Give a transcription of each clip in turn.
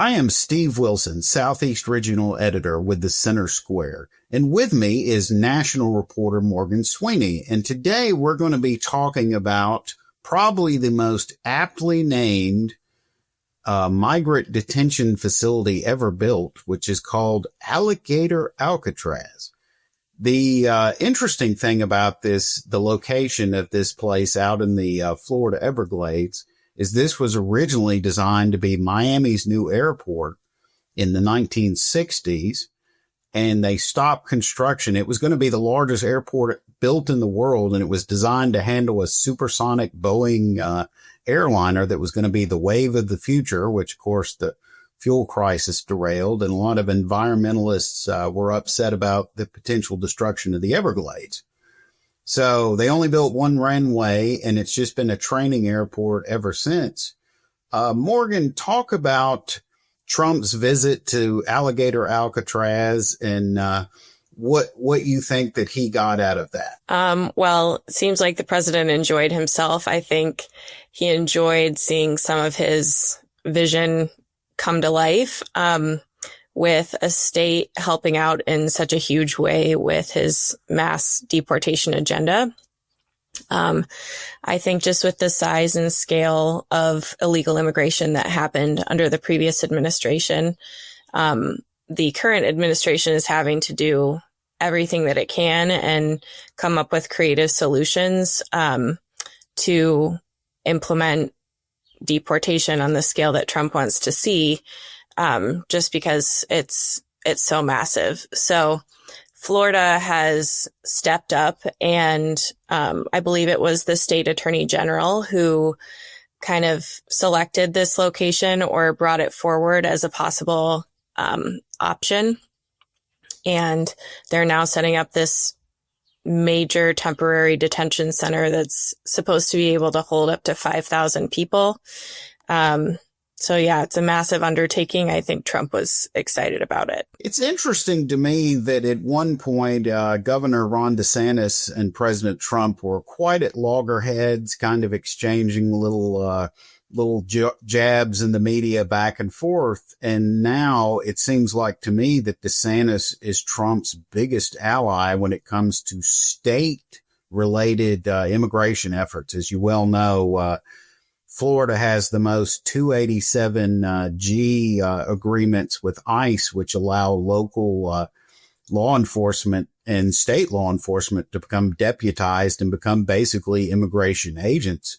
I am Steve Wilson, Southeast Regional Editor with the Center Square, and with me is national reporter Morgan Sweeney. And today we're going to be talking about probably the most aptly named migrant detention facility ever built, which is called Alligator Alcatraz. The interesting thing about the location of this place out in the Florida Everglades, is this was originally designed to be Miami's new airport in the 1960s, and they stopped construction. It was going to be the largest airport built in the world, and it was designed to handle a supersonic Boeing airliner that was going to be the wave of the future, which, of course, the fuel crisis derailed, and a lot of environmentalists were upset about the potential destruction of the Everglades. So they only built one runway, and it's just been a training airport ever since. Morgan, talk about Trump's visit to Alligator Alcatraz and what you think that he got out of that. Well, it seems like the president enjoyed himself. I think he enjoyed seeing some of his vision come to life. With a state helping out in such a huge way with his mass deportation agenda. I think just with the size and scale of illegal immigration that happened under the previous administration, the current administration is having to do everything that it can and come up with creative solutions to implement deportation on the scale that Trump wants to see. Just because it's so massive. So Florida has stepped up, and I believe it was the state attorney general who kind of selected this location or brought it forward as a possible option. And they're now setting up this major temporary detention center that's supposed to be able to hold up to 5,000 people. So, yeah, it's a massive undertaking. I think Trump was excited about it. It's interesting to me that at one point, Governor Ron DeSantis and President Trump were quite at loggerheads, kind of exchanging little jabs in the media back and forth. And now it seems like to me that DeSantis is Trump's biggest ally when it comes to state-related immigration efforts. As you well know, Florida has the most 287G agreements with ICE, which allow local law enforcement and state law enforcement to become deputized and become basically immigration agents.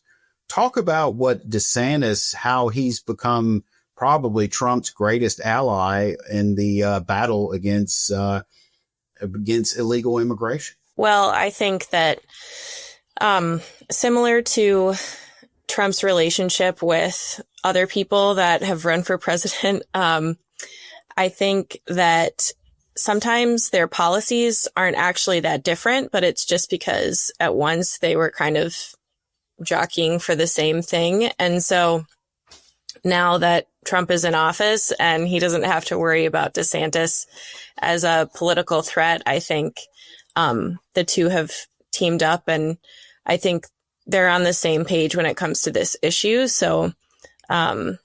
Talk about what DeSantis, how he's become probably Trump's greatest ally in the battle against illegal immigration. Well, I think that similar to Trump's relationship with other people that have run for president, I think that sometimes their policies aren't actually that different, but it's just because at once they were kind of jockeying for the same thing. And so now that Trump is in office and he doesn't have to worry about DeSantis as a political threat, I think the two have teamed up, and I think they're on the same page when it comes to this issue. So I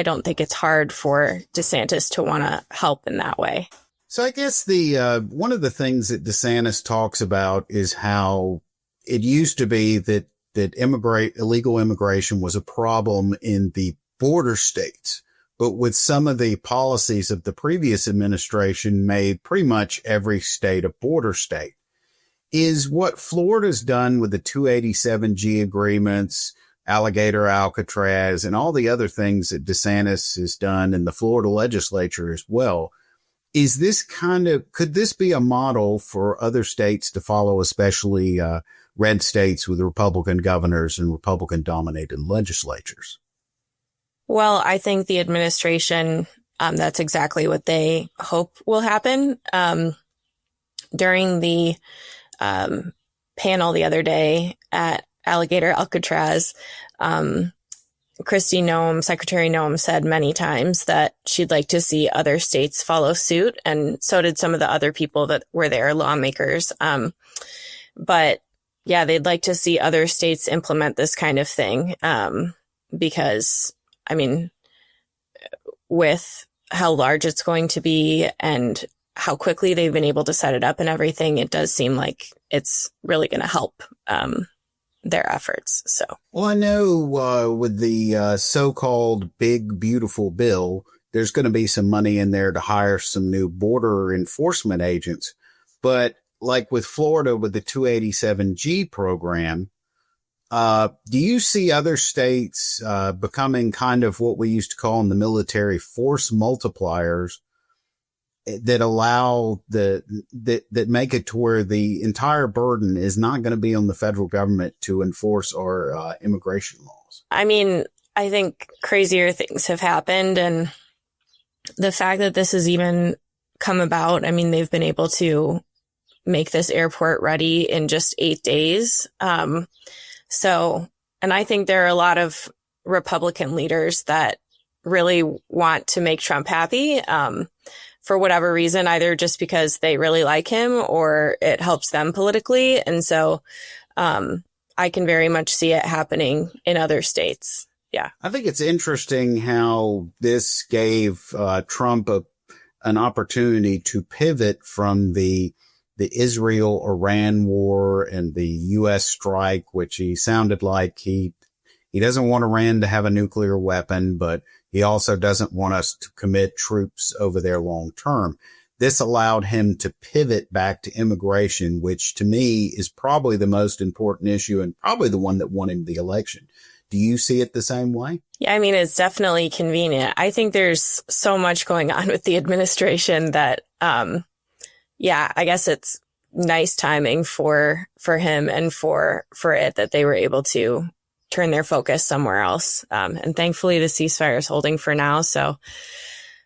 don't think it's hard for DeSantis to want to help in that way. So I guess one of the things that DeSantis talks about is how it used to be that illegal immigration was a problem in the border states, but with some of the policies of the previous administration made pretty much every state a border state. Is what Florida's done with the 287G agreements, Alligator Alcatraz, and all the other things that DeSantis has done in the Florida legislature as well, is this could this be a model for other states to follow, especially red states with Republican governors and Republican dominated legislatures? Well, I think the administration, that's exactly what they hope will happen. During the panel the other day at Alligator Alcatraz, Kristi Noem, Secretary Noem, said many times that she'd like to see other states follow suit, and so did some of the other people that were there, lawmakers. But yeah, they'd like to see other states implement this kind of thing, because, I mean, with how large it's going to be and how quickly they've been able to set it up and everything, it does seem like it's really going to help their efforts. So, well, I know with the so-called big, beautiful bill, there's going to be some money in there to hire some new border enforcement agents. But like with Florida, with the 287G program, do you see other states becoming kind of what we used to call in the military force multipliers that allow that make it to where the entire burden is not going to be on the federal government to enforce our immigration laws? I mean, I think crazier things have happened, and the fact that this has even come about, I mean, they've been able to make this airport ready in just 8 days. So, and I think there are a lot of Republican leaders that really want to make Trump happy, for whatever reason, either just because they really like him or it helps them politically. And so, I can very much see it happening in other states. Yeah. I think it's interesting how this gave Trump an opportunity to pivot from the Israel-Iran war and the U.S. strike, which he sounded like he doesn't want Iran to have a nuclear weapon, but he also doesn't want us to commit troops over there long term. This allowed him to pivot back to immigration, which to me is probably the most important issue and probably the one that won him the election. Do you see it the same way? Yeah, I mean, it's definitely convenient. I think there's so much going on with the administration that, yeah, I guess it's nice timing for him and for it that they were able to turn their focus somewhere else. And thankfully the ceasefire is holding for now. So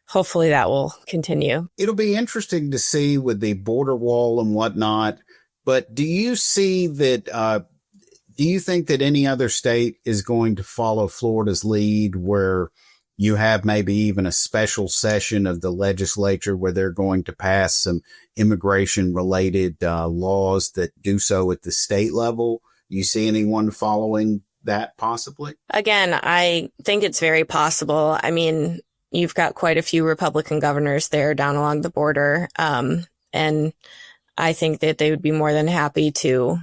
hopefully that will continue. It'll be interesting to see with the border wall and whatnot. But do you see that, do you think that any other state is going to follow Florida's lead where you have maybe even a special session of the legislature where they're going to pass some immigration related laws that do so at the state level? Do you see anyone following that possibly? Again, I think it's very possible. I mean, you've got quite a few Republican governors there down along the border. And I think that they would be more than happy to,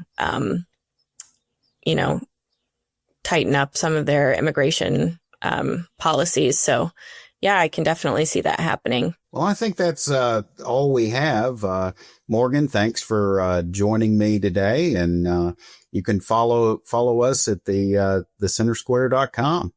tighten up some of their immigration policies. So, yeah, I can definitely see that happening. Well, I think that's all we have. Morgan, thanks for joining me today. And you can follow us at the thecentersquare.com.